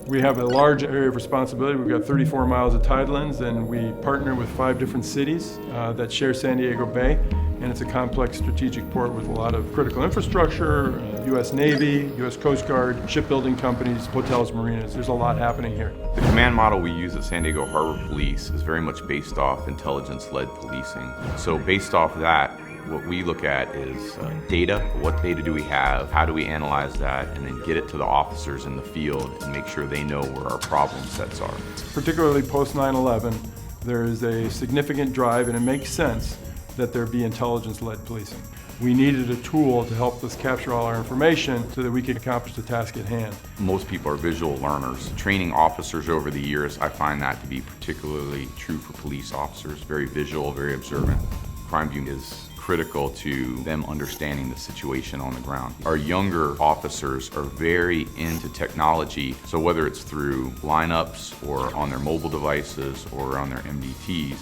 We have a large area of responsibility. We've got 34 miles of tidelands, and we partner with 5 different cities that share San Diego Bay. And it's a complex strategic port with a lot of critical infrastructure, U.S. Navy, U.S. Coast Guard, shipbuilding companies, hotels, marinas. There's a lot happening here. The command model we use at San Diego Harbor Police is very much based off intelligence-led policing. So based off that, what we look at is data. What data do we have? How do we analyze that? And then get it to the officers in the field and make sure they know where our problem sets are. Particularly post 9/11, there is a significant drive, and it makes sense that there be intelligence-led policing. We needed a tool to help us capture all our information so that we could accomplish the task at hand. Most people are visual learners. Training officers over the years, I find that to be particularly true for police officers. Very visual, very observant. CrimeView is critical to them understanding the situation on the ground. Our younger officers are very into technology, so whether it's through lineups or on their mobile devices or on their MDTs,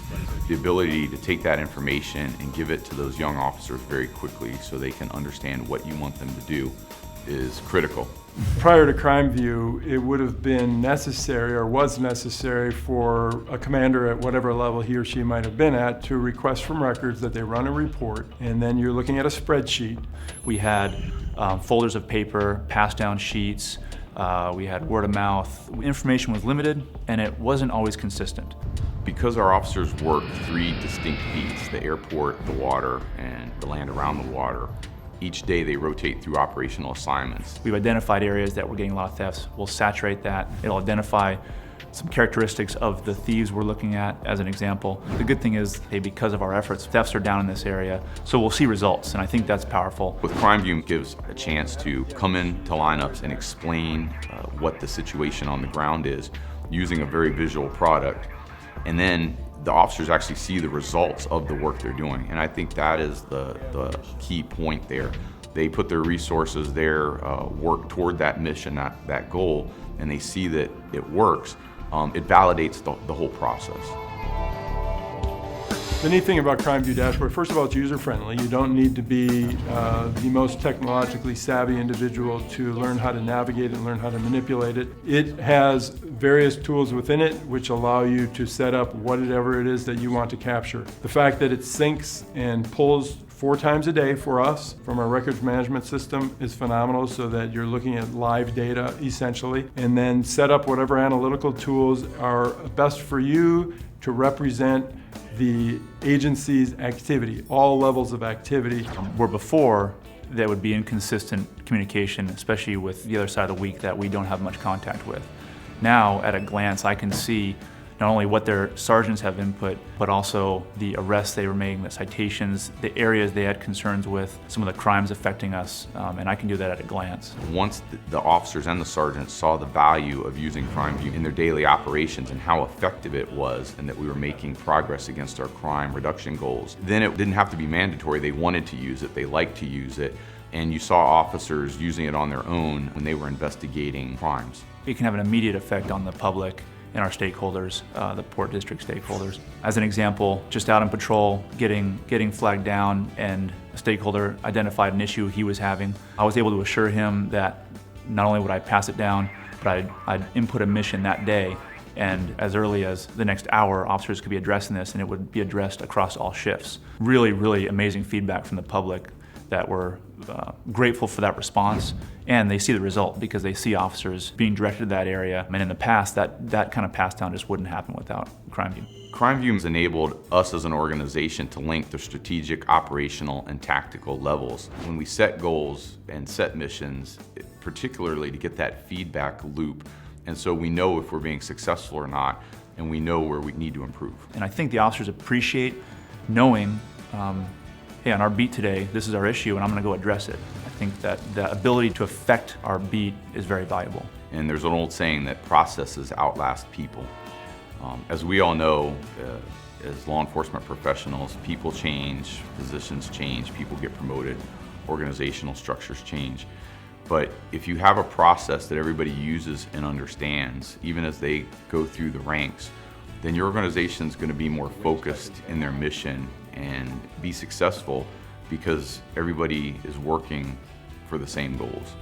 the ability to take that information and give it to those young officers very quickly so they can understand what you want them to do is critical. Prior to CrimeView, it would have been necessary, or was necessary, for a commander at whatever level he or she might have been at to request from records that they run a report, and then you're looking at a spreadsheet. We had folders of paper, passed down sheets, we had word of mouth. Information was limited, and it wasn't always consistent. Because our officers work 3 distinct beats, the airport, the water, and the land around the water, each day they rotate through operational assignments. We've identified areas that we're getting a lot of thefts. We'll saturate that. It'll identify some characteristics of the thieves we're looking at, as an example. The good thing is, hey, because of our efforts, thefts are down in this area, so we'll see results, and I think that's powerful. With CrimeView, it gives a chance to come into lineups and explain what the situation on the ground is using a very visual product, and then the officers actually see the results of the work they're doing. And I think that is the key point there. They put their resources, their work toward that mission, that goal, and they see that it works. It validates the whole process. The neat thing about CrimeView Dashboard, first of all, it's user-friendly. You don't need to be the most technologically savvy individual to learn how to navigate it and learn how to manipulate it. It has various tools within it which allow you to set up whatever it is that you want to capture. The fact that it syncs and pulls 4 times a day for us from our records management system is phenomenal, so that you're looking at live data essentially, and then set up whatever analytical tools are best for you to represent the agency's activity, all levels of activity. Where before, there would be inconsistent communication, especially with the other side of the week that we don't have much contact with. Now, at a glance, I can see not only what their sergeants have input, but also the arrests they were making, the citations, the areas they had concerns with, some of the crimes affecting us, and I can do that at a glance. Once the officers and the sergeants saw the value of using CrimeView in their daily operations and how effective it was, and that we were making progress against our crime reduction goals, then it didn't have to be mandatory. They wanted to use it, they liked to use it, and you saw officers using it on their own when they were investigating crimes. It can have an immediate effect on the public and our stakeholders, the Port District stakeholders. As an example, just out on patrol, getting flagged down, and a stakeholder identified an issue he was having. I was able to assure him that not only would I pass it down, but I'd input a mission that day, and as early as the next hour, officers could be addressing this, and it would be addressed across all shifts. Really, really amazing feedback from the public that were grateful for that response, and they see the result because they see officers being directed to that area. And in the past, that kind of pass down just wouldn't happen without CrimeView. CrimeView has enabled us as an organization to link the strategic, operational, and tactical levels. When we set goals and set missions, particularly to get that feedback loop, and so we know if we're being successful or not, and we know where we need to improve. And I think the officers appreciate knowing, hey, on our beat today, this is our issue, and I'm going to go address it. I think that the ability to affect our beat is very valuable. And there's an old saying that processes outlast people. As we all know, as law enforcement professionals, people change, positions change, people get promoted, organizational structures change. But if you have a process that everybody uses and understands, even as they go through the ranks, then your organization is going to be more focused in their mission and be successful because everybody is working for the same goals.